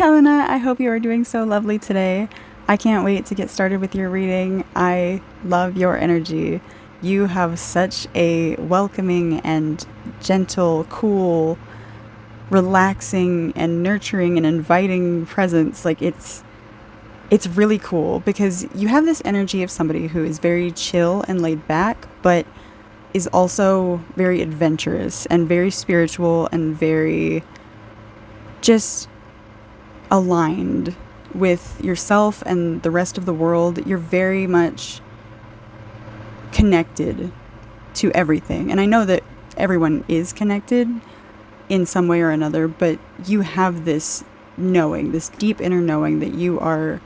Helena, I hope you are doing so lovely today. I can't wait to get started with your reading. I love your energy. You have such a welcoming and gentle, cool, relaxing and nurturing and inviting presence. It's really cool because you have this energy of somebody who is very chill and laid back, but is also very adventurous and very spiritual and very just aligned with yourself and the rest of the world. You're very much connected to everything. And I know that everyone is connected in some way or another, but you have this knowing, this deep inner knowing that you are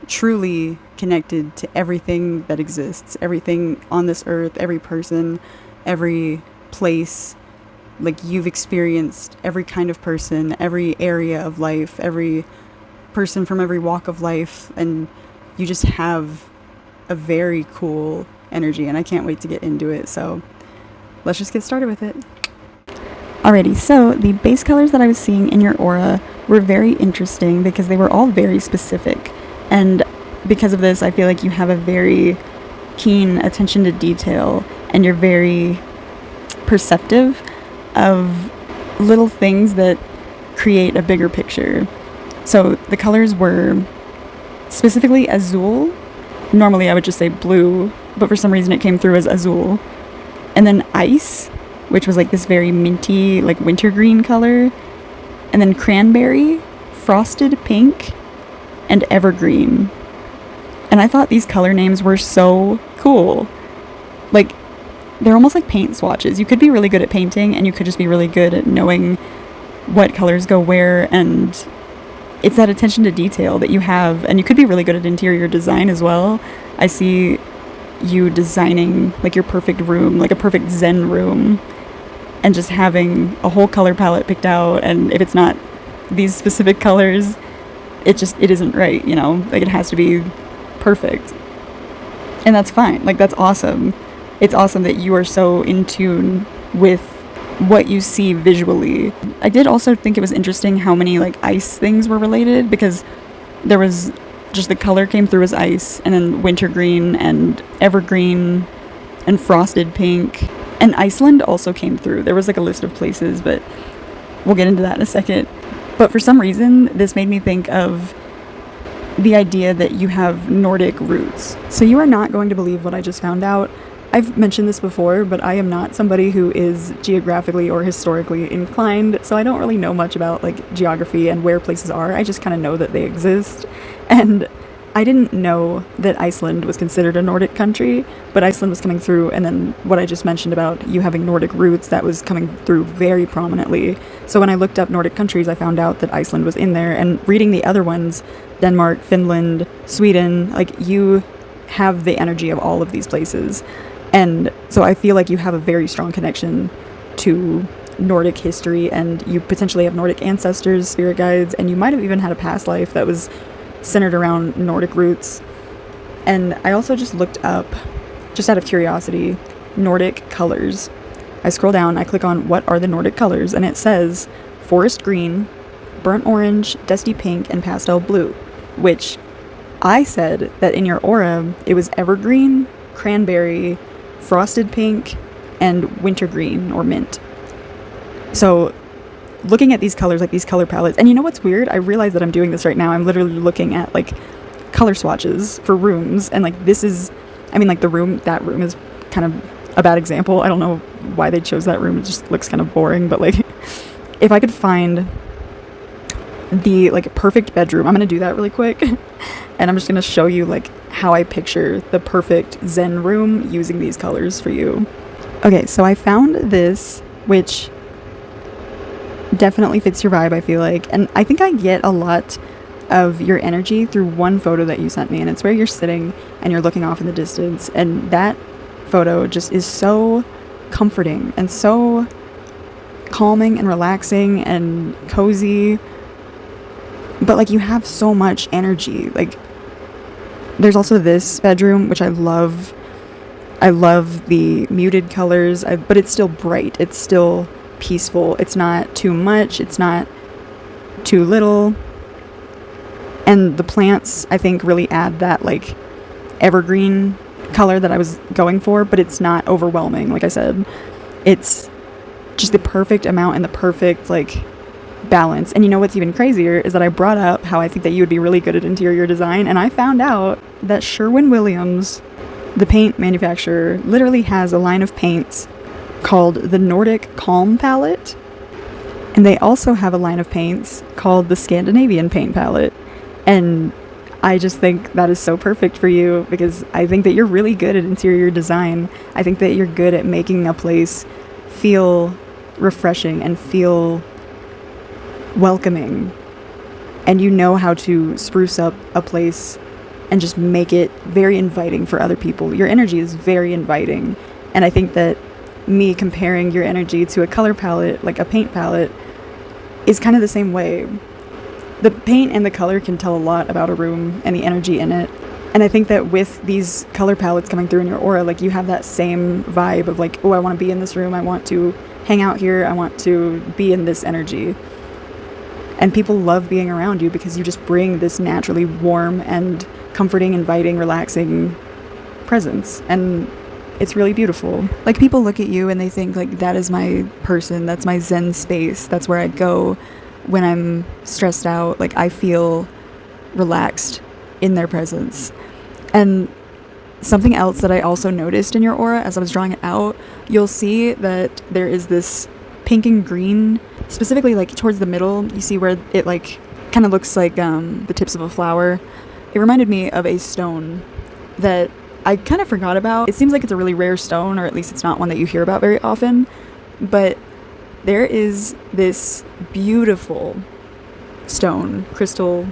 truly connected to everything that exists, everything on this earth, every person, every place. Like, you've experienced every kind of person, every area of life, every person from every walk of life, and you just have a very cool energy, and I can't wait to get into it. So let's just get started with it. Alrighty, so the base colors that I was seeing in your aura were very interesting because they were all very specific, and because of this I feel like you have a very keen attention to detail and you're very perceptive of little things that create a bigger picture. So the colors were specifically azul. Normally I would just say blue, but for some reason it came through as azul. And then ice, which was like this very minty, like wintergreen color. And then cranberry, frosted pink, and evergreen. And I thought these color names were so cool. Like, they're almost like paint swatches. You could be really good at painting, and you could just be really good at knowing what colors go where, and it's that attention to detail that you have, and you could be really good at interior design as well. I see you designing like your perfect room, like a perfect zen room, and just having a whole color palette picked out, and if it's not these specific colors, it isn't right, you know? Like, it has to be perfect. And that's fine. Like, that's awesome. It's awesome that you are so in tune with what you see visually. I did also think it was interesting how many like ice things were related, because there was just the color came through as ice, and then wintergreen and evergreen and frosted pink, and Iceland also came through. There was like a list of places, but we'll get into that in a second. But for some reason this made me think of the idea that you have Nordic roots. So you are not going to believe what I just found out. I've mentioned this before, but I am not somebody who is geographically or historically inclined, so I don't really know much about like geography and where places are. I just kind of know that they exist. And I didn't know that Iceland was considered a Nordic country, but Iceland was coming through, and then what I just mentioned about you having Nordic roots, that was coming through very prominently. So when I looked up Nordic countries, I found out that Iceland was in there, and reading the other ones, Denmark, Finland, Sweden, like, you have the energy of all of these places. And so I feel like you have a very strong connection to Nordic history, and you potentially have Nordic ancestors, spirit guides, and you might have even had a past life that was centered around Nordic roots. And I also just looked up, just out of curiosity, Nordic colors. I scroll down, I click on what are the Nordic colors, and it says forest green, burnt orange, dusty pink, and pastel blue, which I said that in your aura it was evergreen, cranberry, frosted pink, and wintergreen or mint. So looking at these colors, like these color palettes, and you know what's weird? I realize that I'm doing this right now. I'm literally looking at like color swatches for rooms, and like this is, I mean, like that room is kind of a bad example. I don't know why they chose that room. It just looks kind of boring, but like if I could find the like perfect bedroom, I'm gonna do that really quick. And I'm just gonna show you like how I picture the perfect zen room using these colors for you. Okay, so I found this, which definitely fits your vibe, I feel like. And I think I get a lot of your energy through one photo that you sent me, and it's where you're sitting and you're looking off in the distance, and that photo just is so comforting and so calming and relaxing and cozy. But like, you have so much energy. Like, there's also this bedroom, which I love. I love the muted colors, but it's still bright. It's still peaceful. It's not too much. It's not too little. And the plants, I think, really add that like evergreen color that I was going for, but it's not overwhelming. Like I said, it's just the perfect amount and the perfect like balance. And you know what's even crazier is that I brought up how I think that you would be really good at interior design, and I found out that Sherwin-Williams, the paint manufacturer, literally has a line of paints called the Nordic Calm palette, and they also have a line of paints called the Scandinavian paint palette. And I just think that is so perfect for you, because I think that you're really good at interior design. I think that you're good at making a place feel refreshing and feel welcoming, and you know how to spruce up a place and just make it very inviting for other people. Your energy is very inviting, and I think that me comparing your energy to a color palette, like a paint palette, is kind of the same way. The paint and the color can tell a lot about a room and the energy in it, and I think that with these color palettes coming through in your aura, like you have that same vibe of like, oh, I want to be in this room, I want to hang out here, I want to be in this energy. And people love being around you because you just bring this naturally warm and comforting, inviting, relaxing presence. And it's really beautiful. Like, people look at you and they think, like, that is my person, that's my Zen space, that's where I go when I'm stressed out. Like, I feel relaxed in their presence. And something else that I also noticed in your aura as I was drawing it out, you'll see that there is this pink and green, specifically like towards the middle. You see where it like kind of looks like the tips of a flower. It reminded me of a stone that I kind of forgot about. It seems like it's a really rare stone, or at least it's not one that you hear about very often, but there is this beautiful stone, crystal,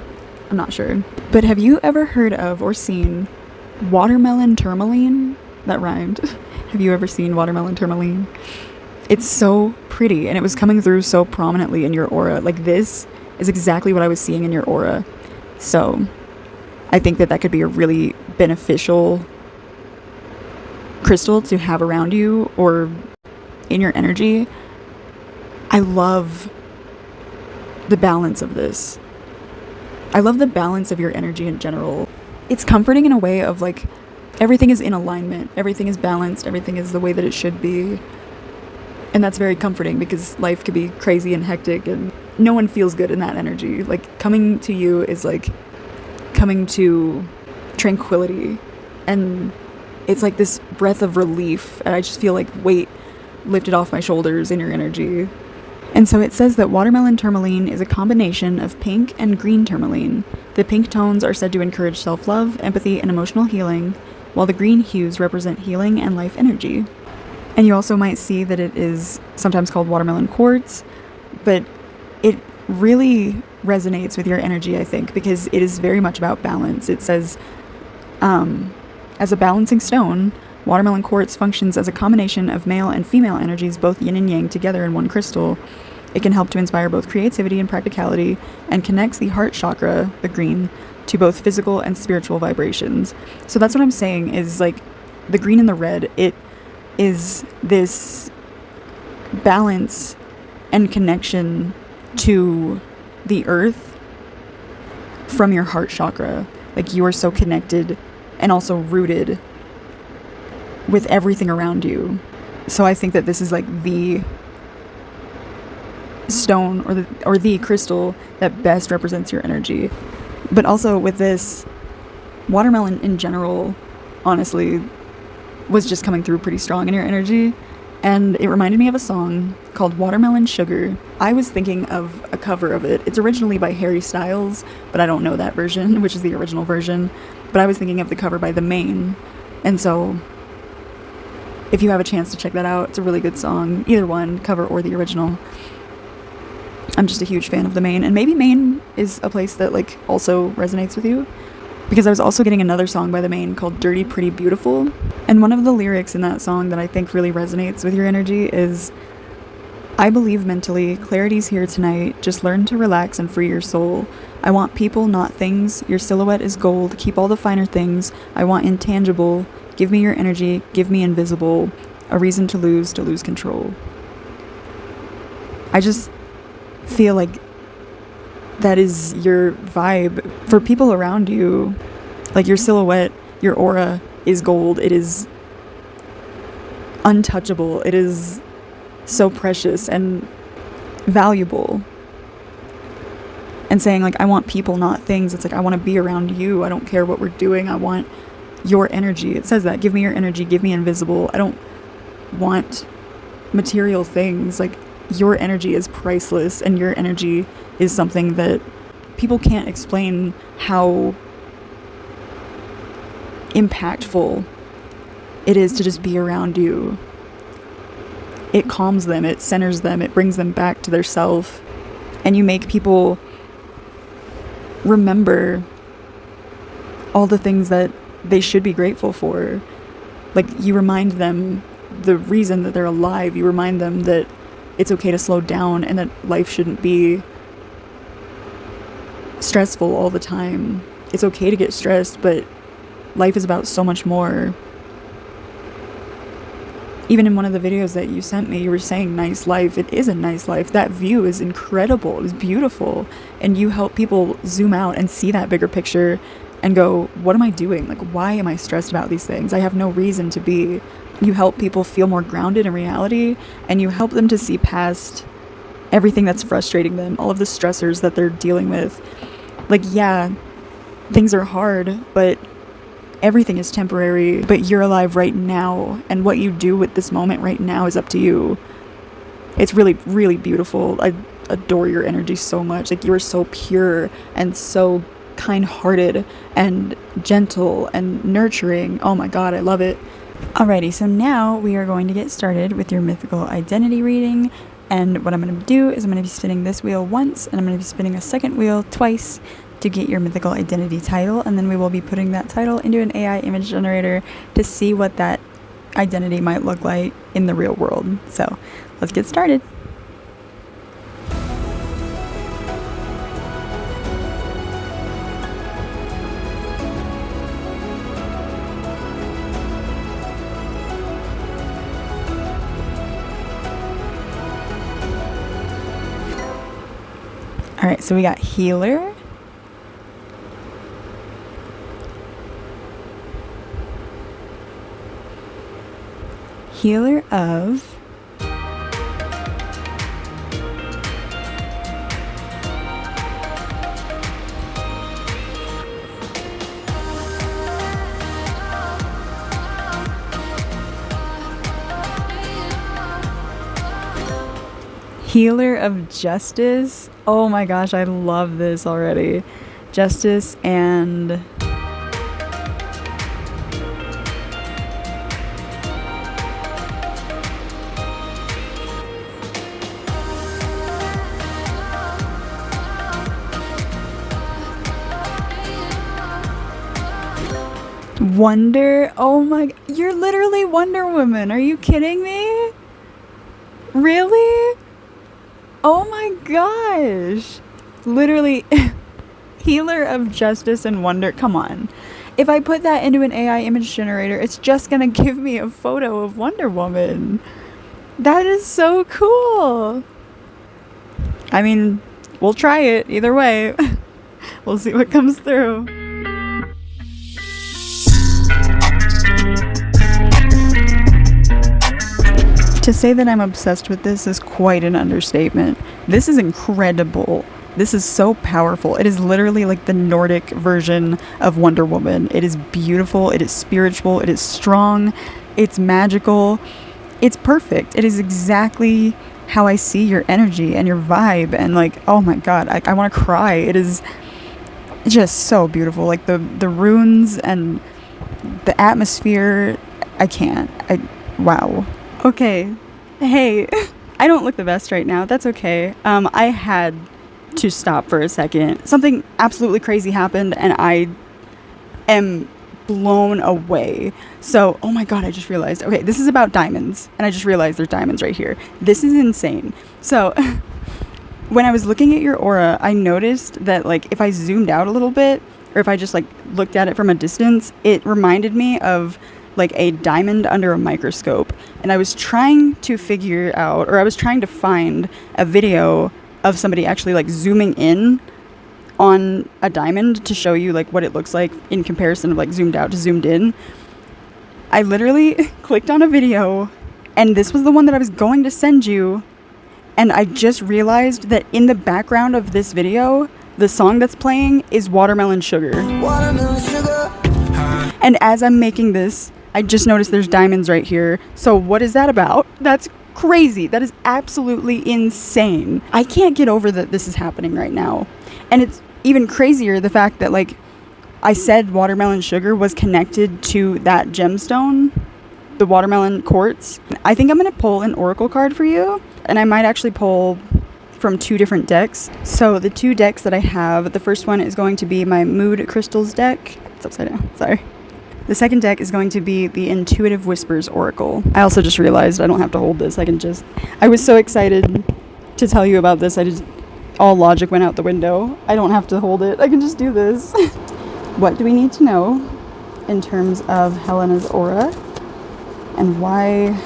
I'm not sure. But have you ever heard of or seen watermelon tourmaline? That rhymed. Have you ever seen watermelon tourmaline? It's so pretty, and it was coming through so prominently in your aura. Like, this is exactly what I was seeing in your aura. So I think that that could be a really beneficial crystal to have around you or in your energy. I love the balance of this. I love the balance of your energy in general. It's comforting in a way of like, everything is in alignment, everything is balanced, everything is the way that it should be. And that's very comforting, because life could be crazy and hectic and no one feels good in that energy. Like, coming to you is like coming to tranquility, and it's like this breath of relief, and I just feel like weight lifted off my shoulders in your energy. And so it says that watermelon tourmaline is a combination of pink and green tourmaline. The pink tones are said to encourage self-love, empathy, and emotional healing, while the green hues represent healing and life energy. And you also might see that it is sometimes called watermelon quartz, but it really resonates with your energy, I think, because it is very much about balance. It says, as a balancing stone, watermelon quartz functions as a combination of male and female energies, both yin and yang, together in one crystal. It can help to inspire both creativity and practicality, and connects the heart chakra, the green, to both physical and spiritual vibrations. So that's what I'm saying, is like the green and the red, it is this balance and connection to the earth from your heart chakra. Like, you are so connected and also rooted with everything around you. So I think that this is like the stone or the crystal that best represents your energy. But also with this, watermelon in general, honestly, was just coming through pretty strong in your energy. And it reminded me of a song called Watermelon Sugar. I was thinking of a cover of it. It's originally by Harry Styles, but I don't know that version, which is the original version. But I was thinking of the cover by The Maine. And so if you have a chance to check that out, it's a really good song. Either one, cover or the original. I'm just a huge fan of The Maine. And maybe Maine is a place that like also resonates with you, because I was also getting another song by The Maine called Dirty Pretty Beautiful. And one of the lyrics in that song that I think really resonates with your energy is, I believe mentally, clarity's here tonight, just learn to relax and free your soul. I want people, not things, your silhouette is gold, keep all the finer things, I want intangible, give me your energy, give me invisible, a reason to lose control. I just feel like that is your vibe. For people around you, like your silhouette, your aura is gold. It is untouchable. It is so precious and valuable. And saying like, I want people, not things. It's like, I want to be around you. I don't care what we're doing. I want your energy. It says that. Give me your energy. Give me invisible. I don't want material things. Like, your energy is priceless, and your energy is something that people can't explain how impactful it is to just be around you. It calms them, it centers them, it brings them back to their self, and you make people remember all the things that they should be grateful for. Like, you remind them the reason that they're alive. You remind them that it's okay to slow down and that life shouldn't be stressful all the time. It's okay to get stressed, but life is about so much more. Even in one of the videos that you sent me, you were saying nice life. It is a nice life. That view is incredible. It was beautiful. And you help people zoom out and see that bigger picture and go, what am I doing? Like, why am I stressed about these things? I have no reason to be. You help people feel more grounded in reality, and you help them to see past everything that's frustrating them, all of the stressors that they're dealing with. Like, yeah, things are hard, but everything is temporary. But you're alive right now, and what you do with this moment right now is up to you. It's really, really beautiful. I adore your energy so much. Like, you are so pure and so kind-hearted and gentle and nurturing. Oh my God, I love it. Alrighty, so now we are going to get started with your mythical identity reading. And what I'm going to do is I'm going to be spinning this wheel once, and I'm going to be spinning a second wheel twice to get your mythical identity title. And then we will be putting that title into an AI image generator to see what that identity might look like in the real world. So let's get started. All right, so we got healer, healer of healer of justice. Oh my gosh, I love this already. Justice and Wonder. Oh my, you're literally Wonder Woman. Are you kidding me? Really? Oh my gosh. Literally healer of justice and wonder. Come on. If I put that into an AI image generator, it's just gonna give me a photo of Wonder Woman. That is so cool. I mean, we'll try it either way. We'll see what comes through. To say that I'm obsessed with this is quite an understatement. This is incredible. This is so powerful. It is literally like the Nordic version of Wonder Woman. It is beautiful. It is spiritual. It is strong. It's magical. It's perfect. It is exactly how I see your energy and your vibe. And like, oh my God, I want to cry. It is just so beautiful. Like the runes and the atmosphere. I can't. Wow. Okay, hey, I don't look the best right now. That's okay. I had to stop for a second. Something absolutely crazy happened, and I am blown away. So, oh my God, I just realized. Okay, this is about diamonds, and I just realized there's diamonds right here. This is insane. So, when I was looking at your aura, I noticed that, like, if I zoomed out a little bit, or if I just, like, looked at it from a distance, it reminded me of like a diamond under a microscope. And I was trying to figure out, or I was trying to find a video of somebody actually like zooming in on a diamond to show you like what it looks like in comparison of like zoomed out to zoomed in. I literally clicked on a video, and this was the one that I was going to send you, and I just realized that in the background of this video, the song that's playing is Watermelon Sugar. Watermelon Sugar. And as I'm making this, I just noticed there's diamonds right here. So what is that about? That's crazy. That is absolutely insane. I can't get over that this is happening right now. And it's even crazier the fact that like I said Watermelon Sugar was connected to that gemstone, the watermelon quartz. I think I'm going to pull an oracle card for you, and I might actually pull from 2 different decks. So the 2 decks that I have, the first one is going to be my Mood Crystals deck. It's upside down, sorry. The second deck is going to be the Intuitive Whispers Oracle. I also just realized I don't have to hold this. I was so excited to tell you about this. All logic went out the window. I don't have to hold it. I can just do this. What do we need to know in terms of Helena's aura? And why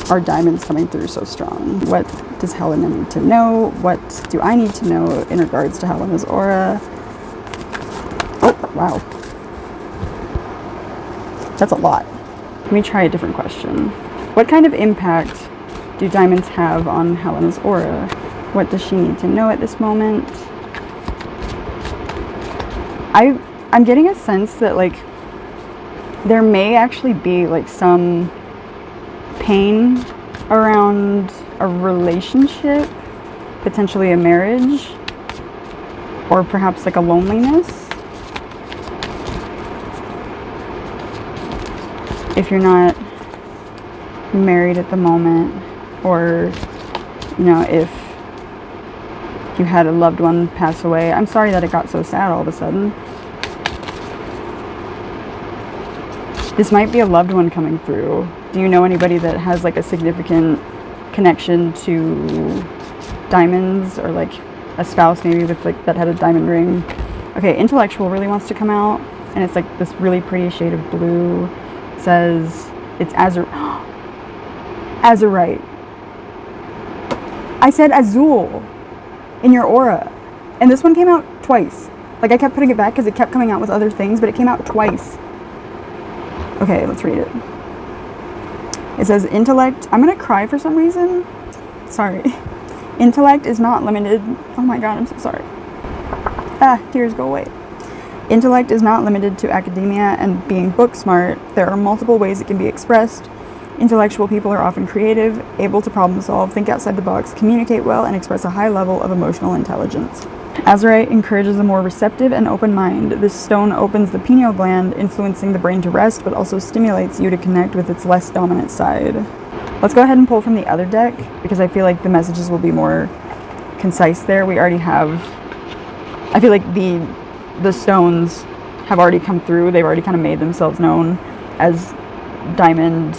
are diamonds coming through so strong? What does Helena need to know? What do I need to know in regards to Helena's aura? Oh, wow. That's a lot. Let me try a different question. What kind of impact do diamonds have on Helena's aura? What does she need to know at this moment? I'm getting a sense that like there may actually be like some pain around a relationship, potentially a marriage, or perhaps like a loneliness. If you're not married at the moment, or if you had a loved one pass away. I'm sorry that it got so sad all of a sudden. This might be a loved one coming through. Do you know anybody that has like a significant connection to diamonds, or like a spouse maybe with like that had a diamond ring? Okay, intellectual really wants to come out, and it's like this really pretty shade of blue. It says it's azurite. I said azul in your aura, and this one came out twice. Like I kept putting it back because it kept coming out with other things, but it came out twice. Okay, let's read it. It says intellect. I'm gonna cry for some reason. Sorry. Intellect is not limited. Oh my god, I'm so sorry. Tears go away. Intellect is not limited to academia and being book smart. There are multiple ways it can be expressed. Intellectual people are often creative, able to problem solve, think outside the box, communicate well, and express a high level of emotional intelligence. Azurite encourages a more receptive and open mind. This stone opens the pineal gland, influencing the brain to rest, but also stimulates you to connect with its less dominant side. Let's go ahead and pull from the other deck, because I feel like the messages will be more concise there. We already have... I feel like the stones have already come through. They've already kind of made themselves known as diamond,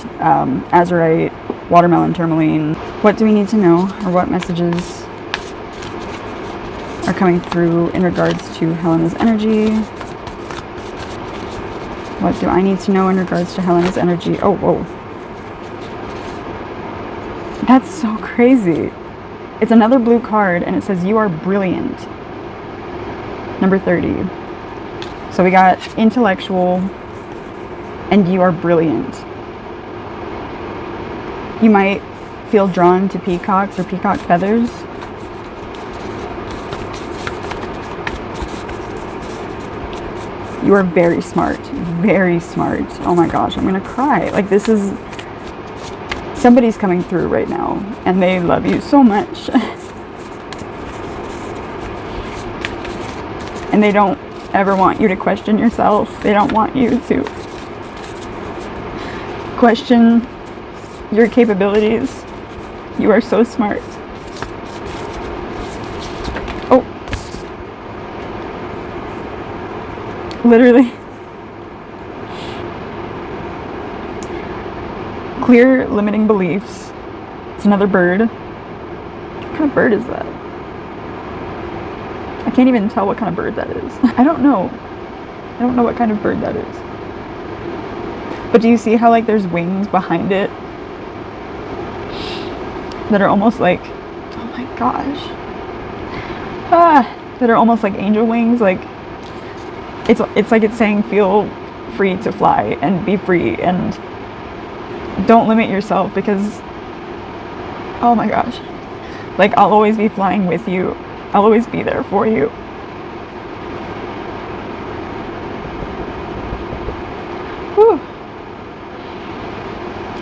azurite, watermelon, tourmaline. What do we need to know, or what messages are coming through in regards to Helena's energy? What do I need to know in regards to Helena's energy? Oh, whoa. That's so crazy. It's another blue card, and it says you are brilliant. Number 30. So we got intellectual, and you are brilliant. You might feel drawn to peacocks or peacock feathers. You are very smart. Very smart. Oh my gosh, I'm gonna cry. Like, this is... somebody's coming through right now, and they love you so much. And they don't ever want you to question yourself. They don't want you to question your capabilities. You are so smart. Oh. Literally. Clear limiting beliefs. It's another bird. What kind of bird is that? I can't even tell what kind of bird that is. I don't know. I don't know what kind of bird that is. But do you see how like there's wings behind it that are almost like, oh my gosh. that are almost like angel wings. Like it's like it's saying feel free to fly and be free, and don't limit yourself, because oh my gosh, like I'll always be flying with you. I'll always be there for you. Whew.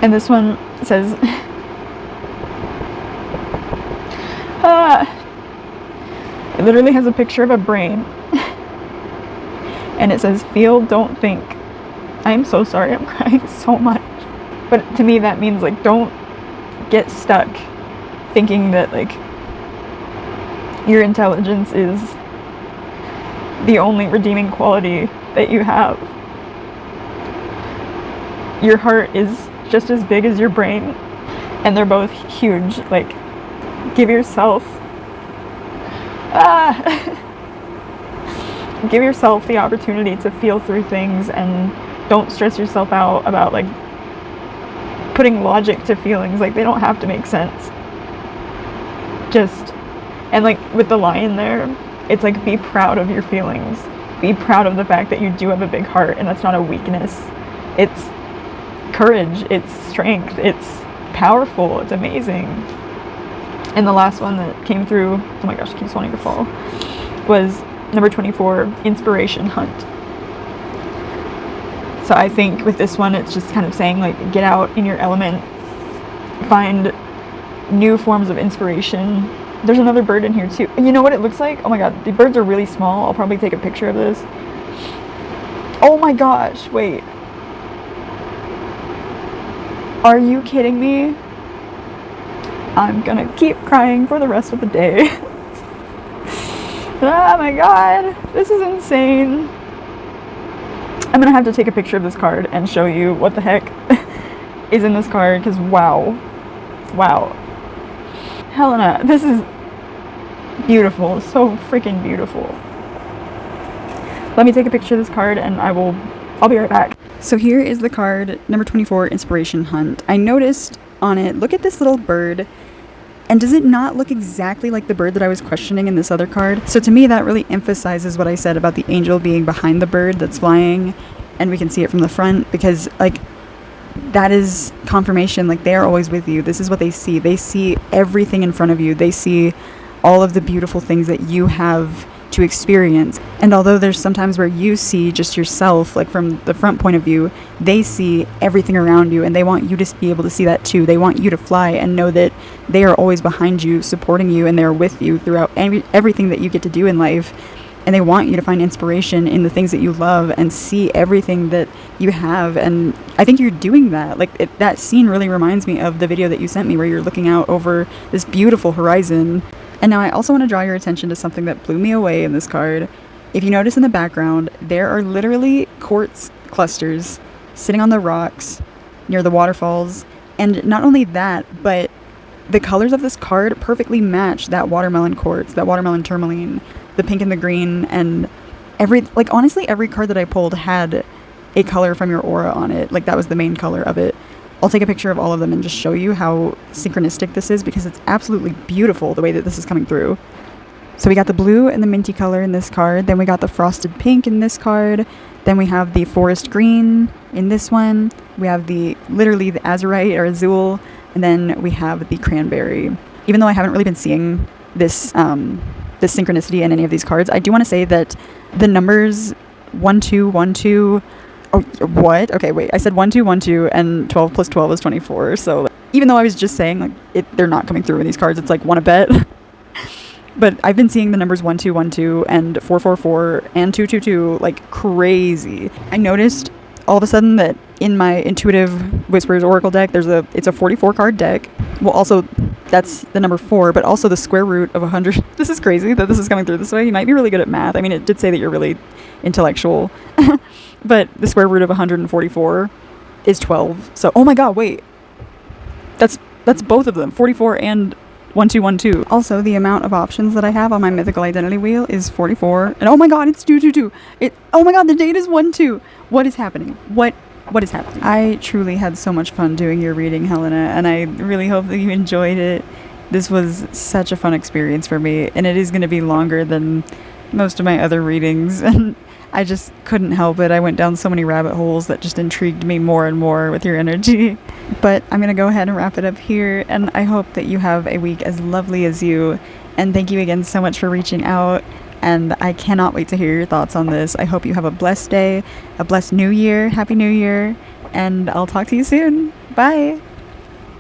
And this one says it literally has a picture of a brain and it says feel, don't think. I'm so sorry, I'm crying so much. But to me that means like don't get stuck thinking that like your intelligence is the only redeeming quality that you have. Your heart is just as big as your brain, and they're both huge. Like, give yourself give yourself the opportunity to feel through things, and don't stress yourself out about like putting logic to feelings. Like, they don't have to make sense. Just, and like with the lion there, it's like be proud of your feelings. Be proud of the fact that you do have a big heart, and that's not a weakness. It's courage, it's strength, it's powerful, it's amazing. And the last one that came through, oh my gosh, it keeps wanting to fall, was number 24, inspiration hunt. So I think with this one, it's just kind of saying like get out in your element, find new forms of inspiration. There's another bird in here too. You know what it looks like? Oh my god, the birds are really small. I'll probably take a picture of this. Oh my gosh, wait. Are you kidding me? I'm gonna keep crying for the rest of the day. Oh my god, this is insane. I'm gonna have to take a picture of this card and show you what the heck is in this card, because wow. Wow. Helena, this is beautiful, so freaking beautiful. Let me take a picture of this card and I'll be right back. So here is the card, number 24, Inspiration Hunt. I noticed on it, look at this little bird, and does it not look exactly like the bird that I was questioning in this other card? So to me, that really emphasizes what I said about the angel being behind the bird that's flying, and we can see it from the front, because like that is confirmation, like they are always with you. This is what they see. They see everything in front of you. They see all of the beautiful things that you have to experience. And although there's sometimes where you see just yourself, like from the front point of view, they see everything around you, and they want you to be able to see that too. They want you to fly and know that they are always behind you, supporting you, and they're with you throughout everything that you get to do in life. And they want you to find inspiration in the things that you love and see everything that you have. And I think you're doing that. Like that scene really reminds me of the video that you sent me where you're looking out over this beautiful horizon. And now I also want to draw your attention to something that blew me away in this card. If you notice in the background, there are literally quartz clusters sitting on the rocks near the waterfalls. And not only that, but the colors of this card perfectly match that watermelon quartz, that watermelon tourmaline, the pink and the green, and honestly, every card that I pulled had a color from your aura on it. Like that was the main color of it. I'll take a picture of all of them and just show you how synchronistic this is, because it's absolutely beautiful the way that this is coming through. So we got the blue and the minty color in this card. Then we got the frosted pink in this card. Then we have the forest green in this one. We have literally the azurite or azul. And then we have the cranberry. Even though I haven't really been seeing this synchronicity in any of these cards, I do want to say that the numbers 1, 2, 1, 2. Oh, what? Okay, wait. I said 1, 2, 1, 2, and 12 plus 12 is 24. So even though I was just saying they're not coming through in these cards, it's like want to bet. But I've been seeing the numbers 1, 2, 1, 2, and 4, 4, 4, and 2, 2, 2 like crazy. I noticed all of a sudden that in my Intuitive Whispers Oracle deck, it's a 44 card deck. Well, also that's the number 4, but also the square root of 100. This is crazy that this is coming through this way. You might be really good at math. I mean, it did say that you're really intellectual. But the square root of 144 is 12. So, oh my god, wait. That's both of them, 44 and 1, 2, 1, 2. Also, the amount of options that I have on my mythical identity wheel is 44. And oh my god, it's 2, 2, 2. Oh my god, the date is 1, 2. What is happening? What is happening? I truly had so much fun doing your reading, Helena, and I really hope that you enjoyed it. This was such a fun experience for me, and it is going to be longer than most of my other readings, and I just couldn't help it. I went down so many rabbit holes that just intrigued me more and more with your energy. But I'm going to go ahead and wrap it up here, and I hope that you have a week as lovely as you. And thank you again so much for reaching out, and I cannot wait to hear your thoughts on this. I hope you have a blessed day, a blessed new year, happy new year, and I'll talk to you soon. Bye!